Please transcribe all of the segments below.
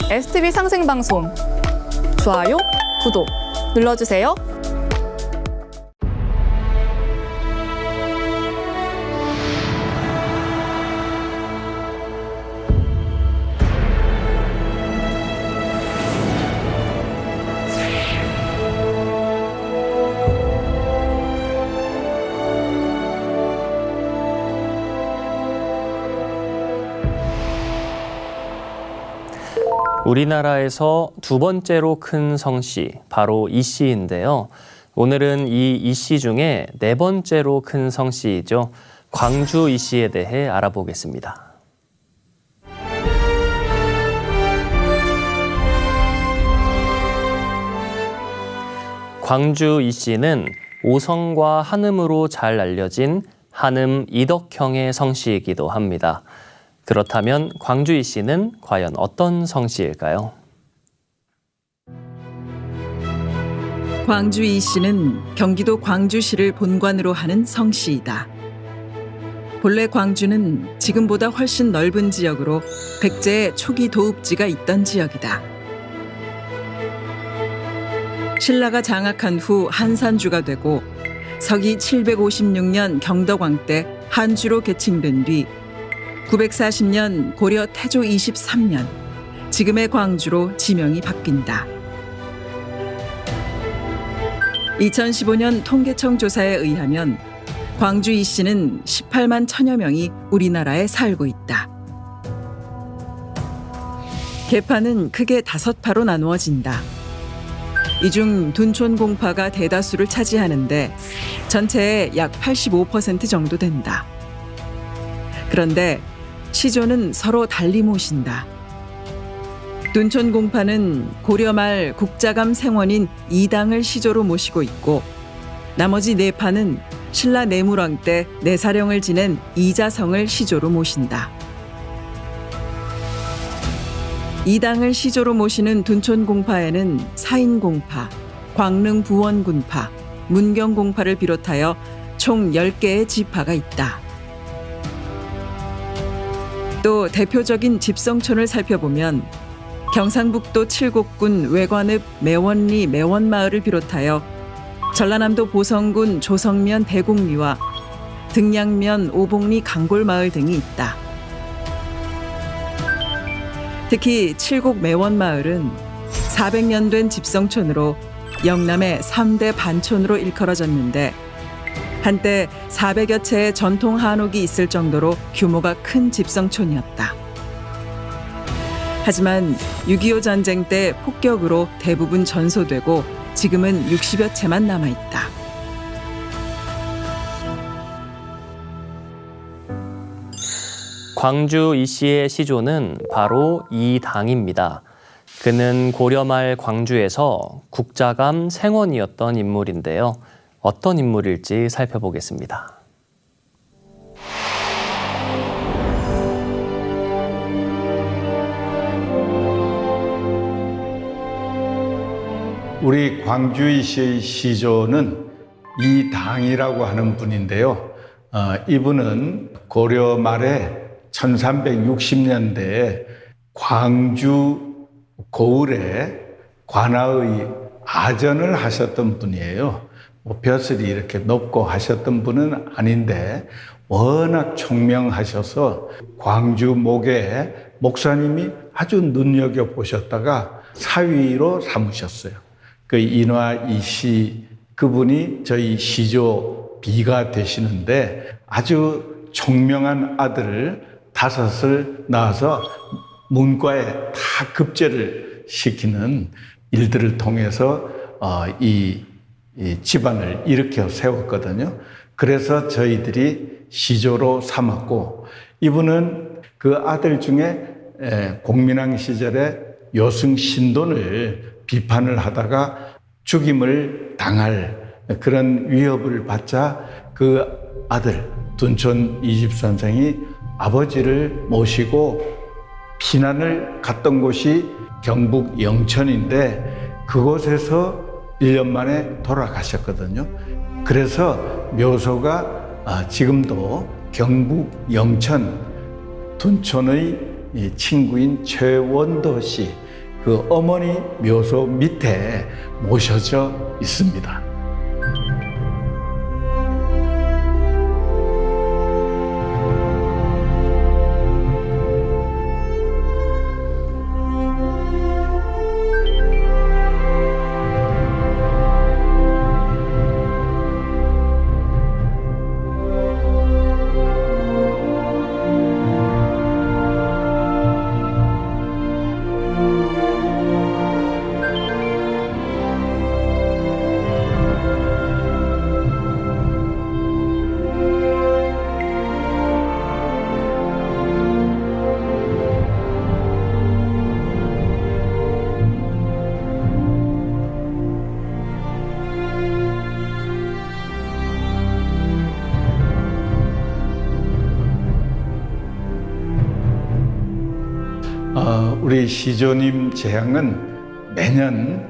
STV 상생방송 좋아요, 구독 눌러주세요. 우리나라에서 두 번째로 큰 성씨, 바로 이씨인데요. 오늘은 이 이씨 중에 네 번째로 큰 성씨이죠. 광주 이씨에 대해 알아보겠습니다. 광주 이씨는 오성과 한음으로 잘 알려진 한음 이덕형의 성씨이기도 합니다. 그렇다면 광주 이씨는 과연 어떤 성씨일까요? 광주 이씨는 경기도 광주시를 본관으로 하는 성씨이다. 본래 광주는 지금보다 훨씬 넓은 지역으로 백제의 초기 도읍지가 있던 지역이다. 신라가 장악한 후 한산주가 되고 서기 756년 경덕왕 때 한주로 개칭된 뒤 940년 고려 태조 23년 지금의 광주로 지명이 바뀐다. 2015년 통계청 조사에 의하면 광주 이씨는 18만 천여 명이 우리나라에 살고 있다. 계파는 크게 5파로 나누어진다. 이 중 둔촌공파가 대다수를 차지하는데 전체의 약 85% 정도 된다. 그런데 시조는 서로 달리 모신다. 둔촌공파는 고려 말 국자감 생원인 이당을 시조로 모시고 있고 나머지 4파는 신라 내물왕 때 내사령을 지낸 이자성을 시조로 모신다. 이당을 시조로 모시는 둔촌공파에는 사인공파, 광릉부원군파, 문경공파를 비롯하여 총 10개의 지파가 있다. 또 대표적인 집성촌을 살펴보면 경상북도 칠곡군 외관읍 매원리 매원마을을 비롯하여 전라남도 보성군 조성면 대곡리와 등량면 오봉리 강골마을 등이 있다. 특히 칠곡 매원마을은 400년 된 집성촌으로 영남의 3대 반촌으로 일컬어졌는데 한때 400여 채의 전통 한옥이 있을 정도로 규모가 큰 집성촌이었다. 하지만 6.25 전쟁 때 폭격으로 대부분 전소되고 지금은 60여 채만 남아있다. 광주 이씨의 시조는 바로 이당입니다. 그는 고려 말 광주에서 국자감 생원이었던 인물인데요. 어떤 인물일지 살펴보겠습니다. 우리 광주 이씨의 시조는 이당이라고 하는 분인데요. 이분은 고려 말에 1360년대에 광주 고을에 관아의 아전을 하셨던 분이에요. 벼슬이 이렇게 높고 하셨던 분은 아닌데 워낙 총명하셔서 광주 목에 목사님이 아주 눈여겨보셨다가 사위로 삼으셨어요. 그 인화 이씨 그분이 저희 시조 비가 되시는데 아주 총명한 아들을 5을 낳아서 문과에 다 급제를 시키는 일들을 통해서 이 집안을 일으켜 세웠거든요. 그래서 저희들이 시조로 삼았고 이분은 그 아들 중에 공민왕 시절에 요승 신돈을 비판을 하다가 죽임을 당할 그런 위협을 받자 그 아들 둔촌 이집선생이 아버지를 모시고 피난을 갔던 곳이 경북 영천인데 그곳에서 1년 만에 돌아가셨거든요. 그래서 묘소가 지금도 경북 영천 둔촌의 친구인 최원도 씨 그 어머니 묘소 밑에 모셔져 있습니다. 우리 시조님 제향은 매년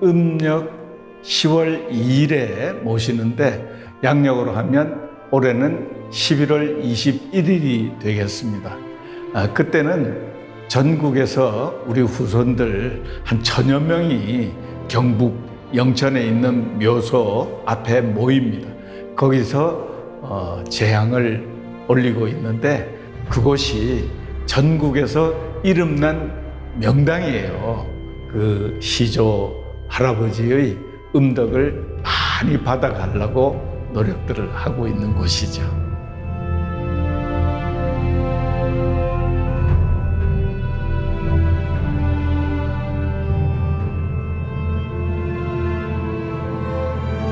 음력 10월 2일에 모시는데 양력으로 하면 올해는 11월 21일이 되겠습니다. 그때는 전국에서 우리 후손들 한 1000여 명이 경북 영천에 있는 묘소 앞에 모입니다. 거기서 제향을 올리고 있는데 그곳이 전국에서 이름난 명당이에요. 그 시조 할아버지의 음덕을 많이 받아가려고 노력들을 하고 있는 곳이죠.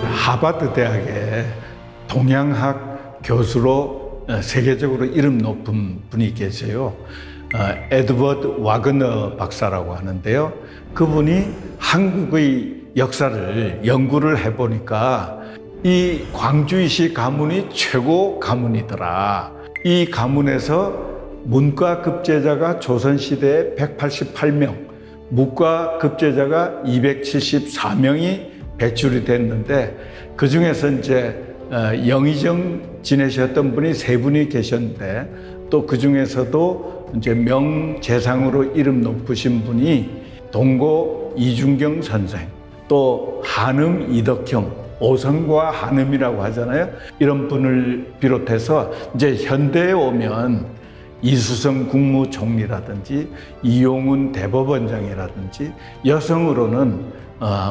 하버드 대학의 동양학 교수로 세계적으로 이름 높은 분이 계세요. 에드워드 와그너 박사라고 하는데요. 그분이 한국의 역사를 연구를 해보니까 이 광주이시 가문이 최고 가문이더라. 이 가문에서 문과 급제자가 조선시대에 188명, 무과 급제자가 274명이 배출이 됐는데 그 중에서 이제 영의정 지내셨던 분이 3분이 계셨는데 또 그 중에서도 이제 명재상으로 이름 높으신 분이 동고 이중경 선생, 또 한음 이덕형, 오성과 한음이라고 하잖아요. 이런 분을 비롯해서 이제 현대에 오면 이수성 국무총리라든지 이용훈 대법원장이라든지 여성으로는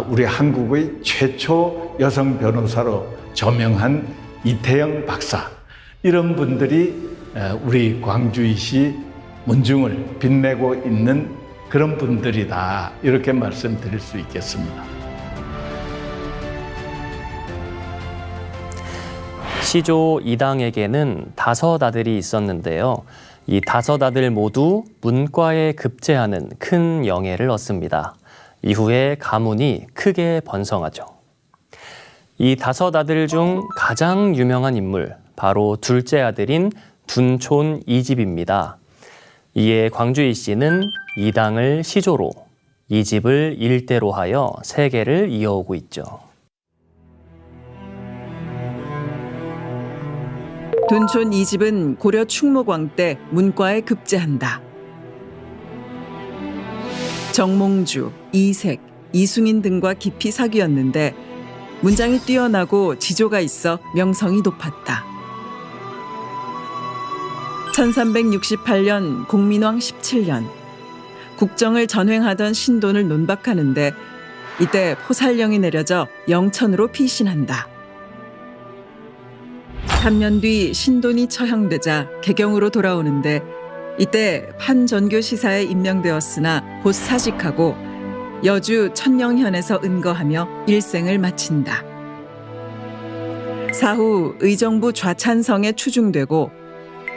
우리 한국의 최초 여성 변호사로 저명한 이태영 박사, 이런 분들이 우리 광주이시 문중을 빛내고 있는 그런 분들이다, 이렇게 말씀드릴 수 있겠습니다. 시조 이당에게는 5 아들이 있었는데요. 이 5 아들 모두 문과에 급제하는 큰 영예를 얻습니다. 이후에 가문이 크게 번성하죠. 이 5 아들 중 가장 유명한 인물, 바로 둘째 아들인 둔촌 이집입니다. 이에 광주이 씨는 이당을 시조로, 이집을 일대로 하여 세계를 이어오고 있죠. 둔촌 이집은 고려 충무광 때 문과에 급제한다. 정몽주, 이색, 이숭인 등과 깊이 사귀었는데 문장이 뛰어나고 지조가 있어 명성이 높았다. 1368년 공민왕 17년 국정을 전횡하던 신돈을 논박하는데 이때 포살령이 내려져 영천으로 피신한다. 3년 뒤 신돈이 처형되자 개경으로 돌아오는데 이때 판전교 시사에 임명되었으나 곧 사직하고 여주 천령현에서 은거하며 일생을 마친다. 사후 의정부 좌찬성에 추중되고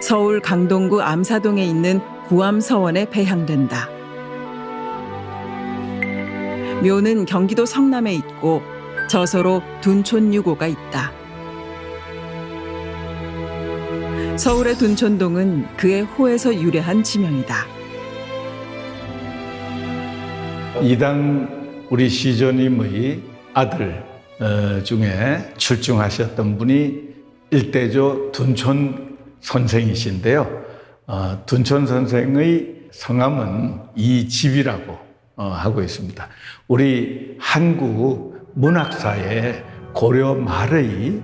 서울 강동구 암사동에 있는 구암서원에 배향된다. 묘는 경기도 성남에 있고 저서로 둔촌유고가 있다. 서울의 둔촌동은 그의 호에서 유래한 지명이다. 이당 우리 시조님의 아들 중에 출중하셨던 분이 일대조 둔촌 선생이신데요. 둔촌 선생의 성함은 이집이라고 하고 있습니다. 우리 한국 문학사에 고려 말의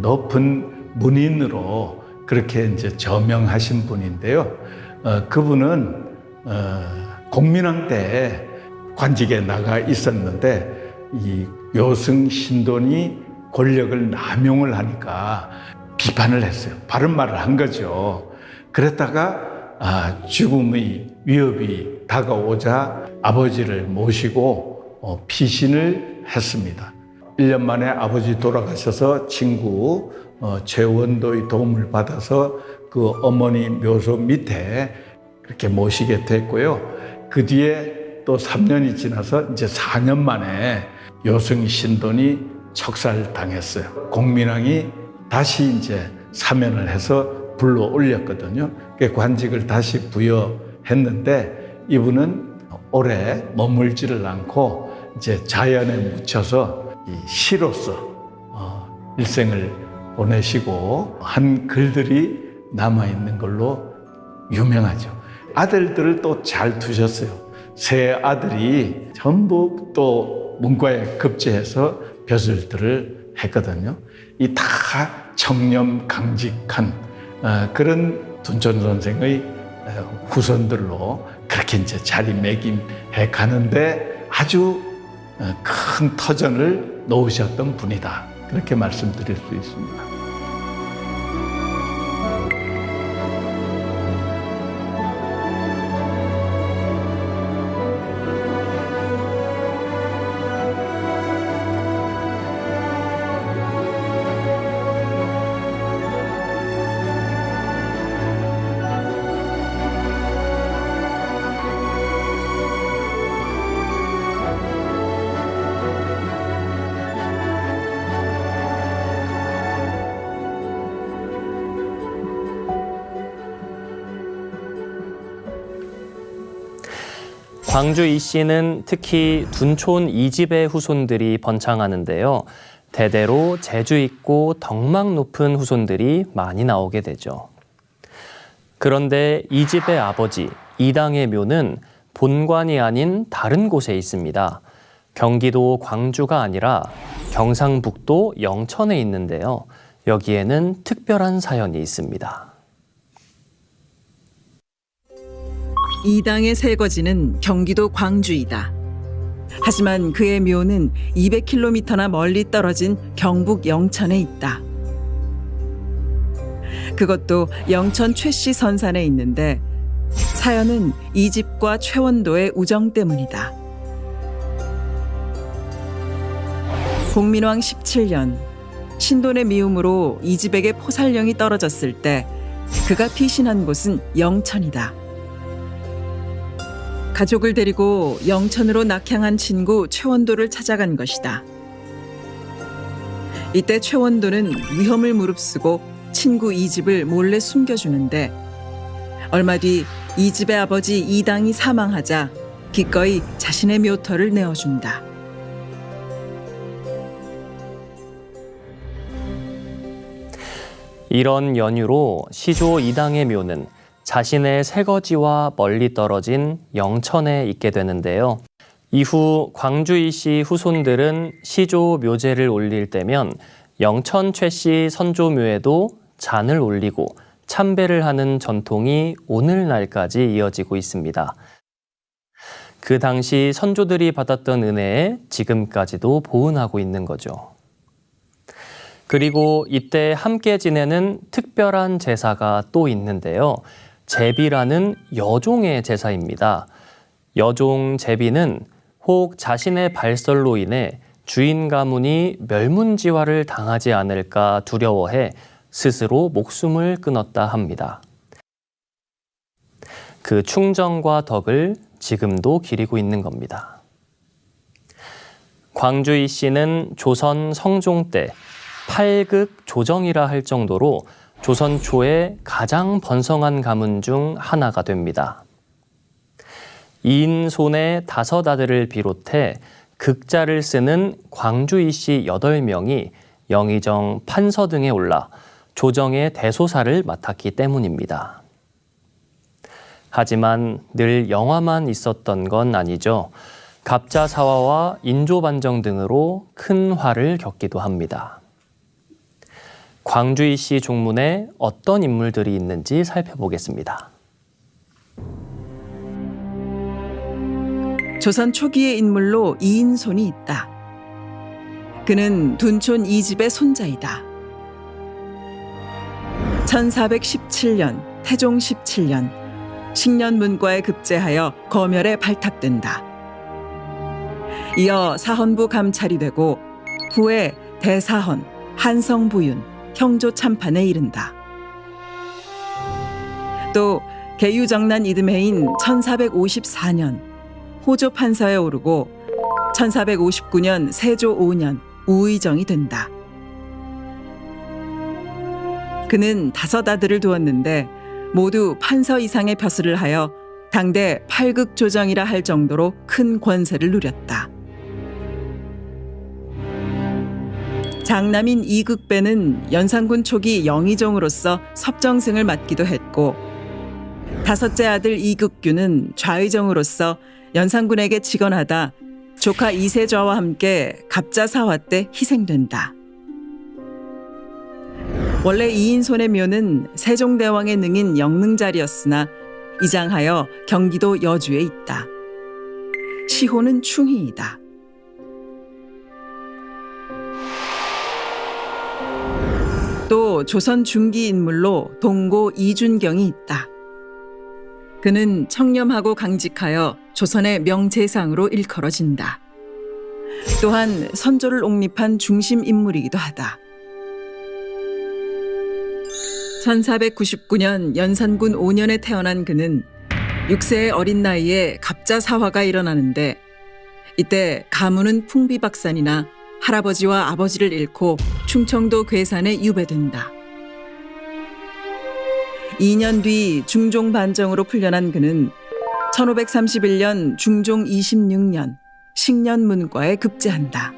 높은 문인으로 그렇게 이제 저명하신 분인데요. 그분은 공민왕 때 관직에 나가 있었는데 이 요승 신돈이 권력을 남용을 하니까 비판을 했어요. 바른 말을 한 거죠. 그랬다가 죽음의 위협이 다가오자 아버지를 모시고 피신을 했습니다. 1년 만에 아버지 돌아가셔서 친구 최원도의 도움을 받아서 그 어머니 묘소 밑에 그렇게 모시게 됐고요. 그 뒤에 또 3년이 지나서 이제 4년 만에 요승 신돈이 척살당했어요. 공민왕이 다시 이제 사면을 해서 불러 올렸거든요. 관직을 다시 부여했는데 이분은 오래 머물지를 않고 이제 자연에 묻혀서 이 시로서 일생을 보내시고 한 글들이 남아있는 걸로 유명하죠. 아들들을 또 잘 두셨어요. 세 아들이 전부 또 문과에 급제해서 벼슬들을 했거든요. 이 다 청렴 강직한 그런 둔촌 선생의 후손들로 그렇게 이제 자리매김해 가는데 아주 큰 터전을 놓으셨던 분이다. 그렇게 말씀드릴 수 있습니다. 광주 이씨는 특히 둔촌 이집의 후손들이 번창하는데요. 대대로 재주 있고 덕망 높은 후손들이 많이 나오게 되죠. 그런데 이집의 아버지 이당의 묘는 본관이 아닌 다른 곳에 있습니다. 경기도 광주가 아니라 경상북도 영천에 있는데요. 여기에는 특별한 사연이 있습니다. 이당의 새거지는 경기도 광주이다. 하지만 그의 묘는 200km나 멀리 떨어진 경북 영천에 있다. 그것도 영천 최씨 선산에 있는데 사연은 이집과 최원도의 우정 때문이다. 공민왕 17년 신돈의 미움으로 이집에게 포살령이 떨어졌을 때 그가 피신한 곳은 영천이다. 가족을 데리고 영천으로 낙향한 친구 최원도를 찾아간 것이다. 이때 최원도는 위험을 무릅쓰고 친구 이집을 몰래 숨겨주는데 얼마 뒤 이집의 아버지 이당이 사망하자 기꺼이 자신의 묘터를 내어준다. 이런 연유로 시조 이당의 묘는 자신의 새거지와 멀리 떨어진 영천에 있게 되는데요. 이후 광주 이씨 후손들은 시조 묘제를 올릴 때면 영천 최씨 선조묘에도 잔을 올리고 참배를 하는 전통이 오늘날까지 이어지고 있습니다. 그 당시 선조들이 받았던 은혜에 지금까지도 보은하고 있는 거죠. 그리고 이때 함께 지내는 특별한 제사가 또 있는데요. 제비라는 여종의 제사입니다. 여종 제비는 혹 자신의 발설로 인해 주인 가문이 멸문지화를 당하지 않을까 두려워해 스스로 목숨을 끊었다 합니다. 그 충정과 덕을 지금도 기리고 있는 겁니다. 광주 이씨는 조선 성종 때 8극 조정이라 할 정도로 조선 초의 가장 번성한 가문 중 하나가 됩니다. 이인손의 5 아들을 비롯해 극자를 쓰는 광주 이씨 8명이 영의정 판서 등에 올라 조정의 대소사를 맡았기 때문입니다. 하지만 늘 영화만 있었던 건 아니죠. 갑자사화와 인조반정 등으로 큰 화를 겪기도 합니다. 광주 이씨 종문에 어떤 인물들이 있는지 살펴보겠습니다. 조선 초기의 인물로 이인손이 있다. 그는 둔촌 이집의 손자이다. 1417년 태종 17년 식년문과에 급제하여 검열에 발탁된다. 이어 사헌부 감찰이 되고 후에 대사헌, 한성부윤, 형조 참판에 이른다. 또 계유정난 이듬해인 1454년 호조 판서에 오르고 1459년 세조 5년 우의정이 된다. 그는 5 아들을 두었는데 모두 판서 이상의 벼슬을 하여 당대 8극 조정이라 할 정도로 큰 권세를 누렸다. 장남인 이극배는 연산군 초기 영의정으로서 섭정승을 맡기도 했고 5째 아들 이극규는 좌의정으로서 연산군에게 직언하다 조카 이세좌와 함께 갑자사화 때 희생된다. 원래 이인손의 묘는 세종대왕의 능인 영능자리였으나 이장하여 경기도 여주에 있다. 시호는 충희이다. 또 조선 중기 인물로 동고 이준경이 있다. 그는 청렴하고 강직하여 조선의 명재상으로 일컬어진다. 또한 선조를 옹립한 중심 인물이기도 하다. 1499년 연산군 5년에 태어난 그는 6세의 어린 나이에 갑자사화가 일어나는데 이때 가문은 풍비박산이나 할아버지와 아버지를 잃고 충청도 괴산에 유배된다. 2년 뒤 중종 반정으로 풀려난 그는 1531년 중종 26년 식년문과에 급제한다.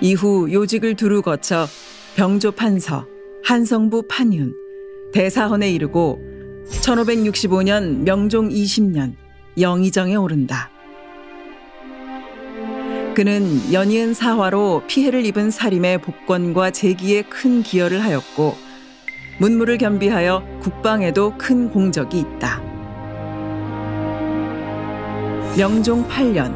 이후 요직을 두루 거쳐 병조판서, 한성부 판윤, 대사헌에 이르고 1565년 명종 20년 영의정에 오른다. 그는 연이은 사화로 피해를 입은 사림의 복권과 재기에 큰 기여를 하였고 문무를 겸비하여 국방에도 큰 공적이 있다. 명종 8년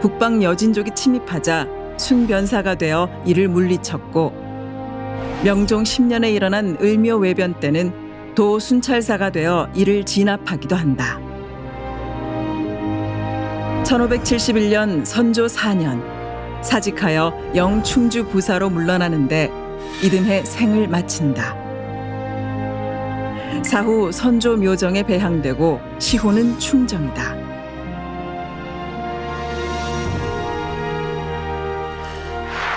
북방 여진족이 침입하자 순변사가 되어 이를 물리쳤고 명종 10년에 일어난 을묘외변 때는 도순찰사가 되어 이를 진압하기도 한다. 1571년 선조 4년 사직하여 영충주 부사로 물러나는데 이듬해 생을 마친다. 사후 선조 묘정에 배향되고 시호는 충정이다.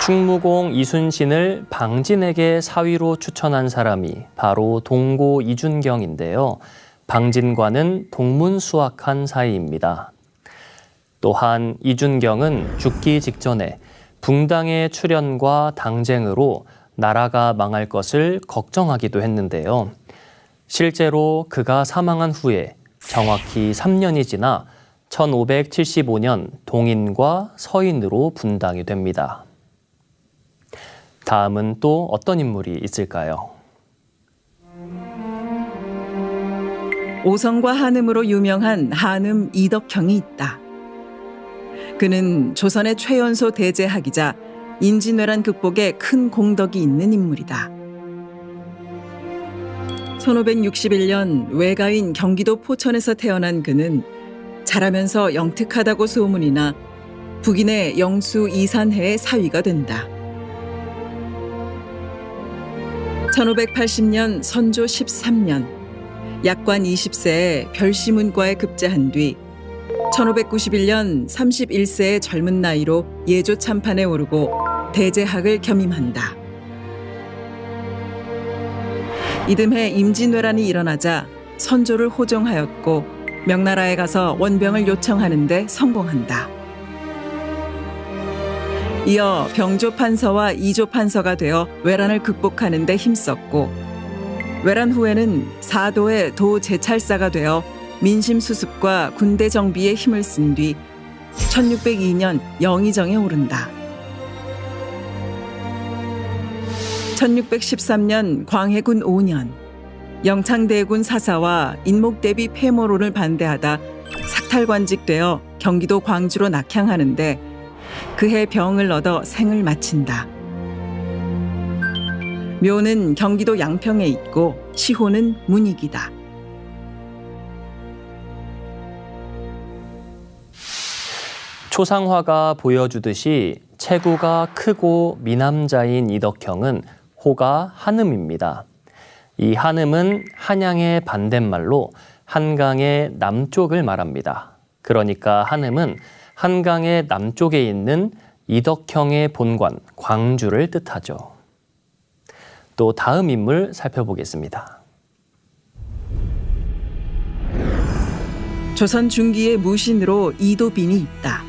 충무공 이순신을 방진에게 사위로 추천한 사람이 바로 동고 이준경인데요. 방진과는 동문수학한 사이입니다. 또한 이준경은 죽기 직전에 붕당의 출현과 당쟁으로 나라가 망할 것을 걱정하기도 했는데요. 실제로 그가 사망한 후에 정확히 3년이 지나 1575년 동인과 서인으로 분당이 됩니다. 다음은 또 어떤 인물이 있을까요? 오성과 한음으로 유명한 한음 이덕형이 있다. 그는 조선의 최연소 대제학이자 인진왜란 극복에 큰 공덕이 있는 인물이다. 1561년 외가인 경기도 포천에서 태어난 그는 자라면서 영특하다고 소문이나 북인의 영수 이산해의 사위가 된다. 1580년 선조 13년 약관 20세에 별시문과에 급제한 뒤 1591년 31세의 젊은 나이로 예조 참판에 오르고 대제학을 겸임한다. 이듬해 임진왜란이 일어나자 선조를 호종하였고 명나라에 가서 원병을 요청하는 데 성공한다. 이어 병조판서와 이조판서가 되어 왜란을 극복하는 데 힘썼고 외란 후에는 사도의 도 제찰사가 되어 민심 수습과 군대 정비에 힘을 쓴 뒤 1602년 영의정에 오른다. 1613년 광해군 5년 영창대군 사사와 인목대비 폐모론을 반대하다 삭탈관직되어 경기도 광주로 낙향하는데 그해 병을 얻어 생을 마친다. 묘는 경기도 양평에 있고 시호는 문익이다. 초상화가 보여주듯이 체구가 크고 미남자인 이덕형은 호가 한음입니다. 이 한음은 한양의 반대말로 한강의 남쪽을 말합니다. 그러니까 한음은 한강의 남쪽에 있는 이덕형의 본관 광주를 뜻하죠. 또 다음 인물 살펴보겠습니다. 조선 중기의 무신으로 이도빈이 있다.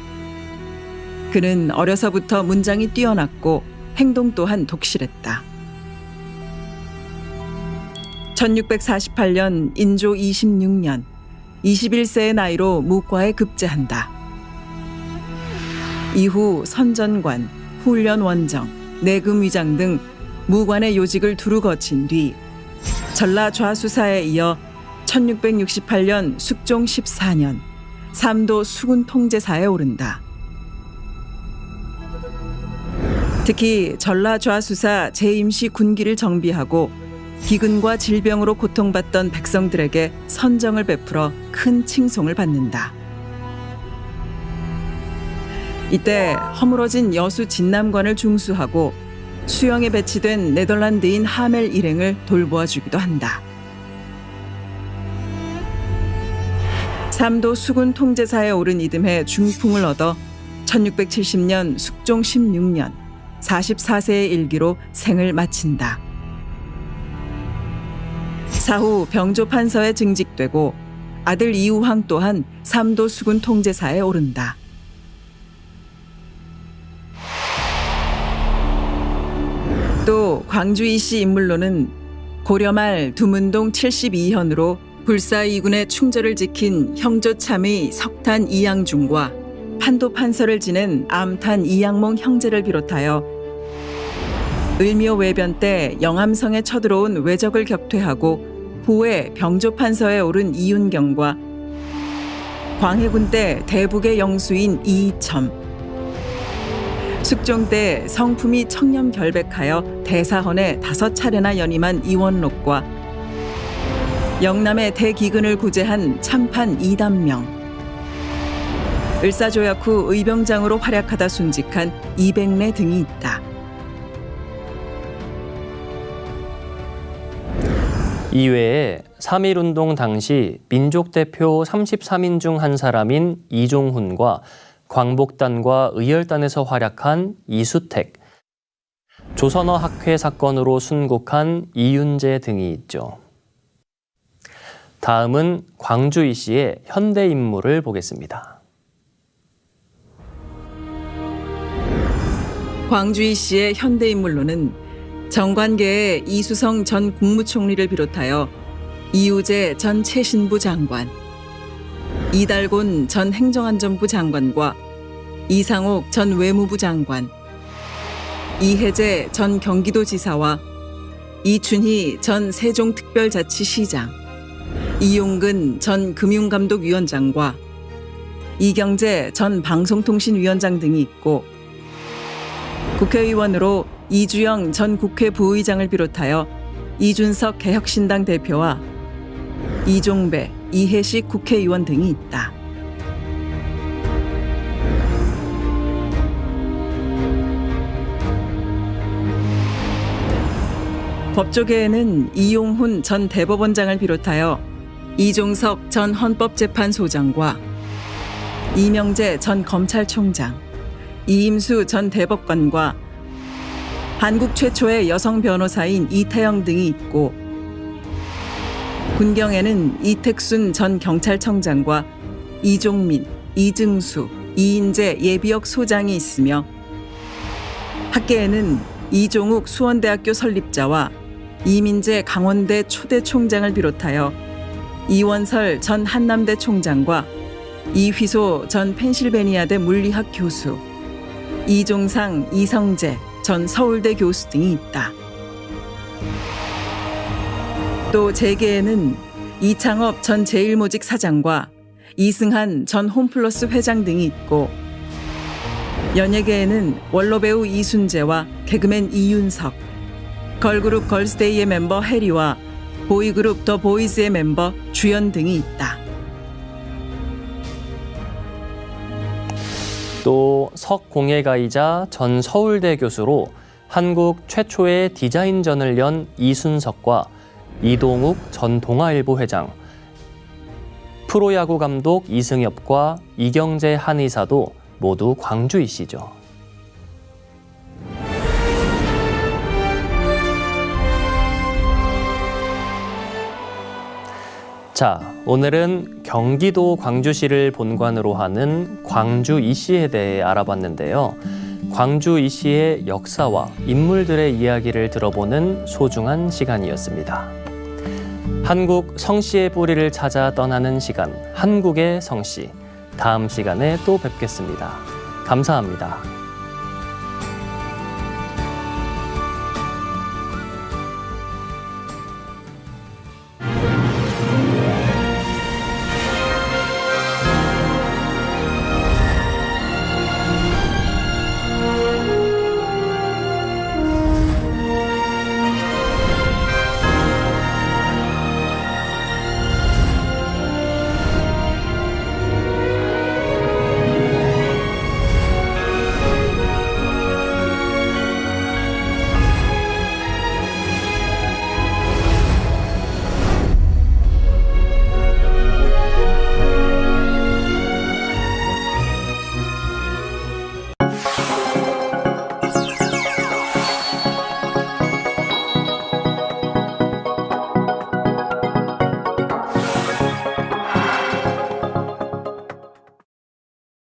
그는 어려서부터 문장이 뛰어났고 행동 또한 독실했다. 1648년 인조 26년 21세의 나이로 무과에 급제한다. 이후 선전관, 훈련원정, 내금위장 등 무관의 요직을 두루 거친 뒤 전라 좌수사에 이어 1668년 숙종 14년 삼도 수군 통제사에 오른다. 특히 전라 좌수사 재임시 군기를 정비하고 기근과 질병으로 고통받던 백성들에게 선정을 베풀어 큰 칭송을 받는다. 이때 허물어진 여수 진남관을 중수하고 수영에 배치된 네덜란드인 하멜 일행을 돌보아 주기도 한다. 삼도 수군 통제사에 오른 이듬해 중풍을 얻어 1670년 숙종 16년 44세의 일기로 생을 마친다. 사후 병조 판서에 증직되고 아들 이우황 또한 삼도 수군 통제사에 오른다. 또 광주 이씨 인물로는 고려 말 두문동 72현으로 불사 이군의 충절을 지킨 형조참의 석탄 이양중과 판도 판서를 지낸 암탄 이양몽 형제를 비롯하여 을미호 외변 때 영암성에 쳐들어온 왜적을 격퇴하고 후에 병조 판서에 오른 이윤경과 광해군 때 대북의 영수인 이이첨, 숙종 때 성품이 청렴 결백하여 대사헌에 5차례나 연임한 이원록과 영남의 대기근을 구제한 참판 이단명, 을사조약 후 의병장으로 활약하다 순직한 이백래 등이 있다. 이외에 3.1운동 당시 민족대표 33인 중 한 사람인 이종훈과 광복단과 의열단에서 활약한 이수택, 조선어 학회 사건으로 순국한 이윤재 등이 있죠. 다음은 광주 이씨의 현대 인물을 보겠습니다. 광주 이씨의 현대 인물로는 정관계의 이수성 전 국무총리를 비롯하여 이우재 전 최신부 장관, 이달곤 전 행정안전부 장관과 이상옥 전 외무부 장관, 이혜재 전 경기도지사와 이춘희 전 세종특별자치시장, 이용근 전 금융감독위원장과 이경재 전 방송통신위원장 등이 있고 국회의원으로 이주영 전 국회 부의장을 비롯하여 이준석 개혁신당 대표와 이종배, 이해식 국회의원 등이 있다. 법조계에는 이용훈 전 대법원장을 비롯하여 이종석 전 헌법재판소장과 이명재 전 검찰총장, 이임수 전 대법관과 한국 최초의 여성 변호사인 이태영 등이 있고 군경에는 이택순 전 경찰청장과 이종민, 이증수, 이인재 예비역 소장이 있으며 학계에는 이종욱 수원대학교 설립자와 이민재 강원대 초대 총장을 비롯하여 이원설 전 한남대 총장과 이휘소 전 펜실베니아대 물리학 교수, 이종상, 이성재 전 서울대 교수 등이 있다. 또 재계에는 이창업 전 제일모직 사장과 이승한 전 홈플러스 회장 등이 있고, 연예계에는 원로배우 이순재와 개그맨 이윤석, 걸그룹 걸스데이의 멤버 해리와 보이그룹 더 보이즈의 멤버 주연 등이 있다. 또 석공예가이자 전 서울대 교수로 한국 최초의 디자인전을 연 이순석과 이동욱 전 동아일보 회장, 프로야구 감독 이승엽과 이경재 한의사도 모두 광주이시죠. 자, 오늘은 경기도 광주시를 본관으로 하는 광주 이씨에 대해 알아봤는데요. 광주 이씨의 역사와 인물들의 이야기를 들어보는 소중한 시간이었습니다. 한국 성씨의 뿌리를 찾아 떠나는 시간, 한국의 성씨. 다음 시간에 또 뵙겠습니다. 감사합니다.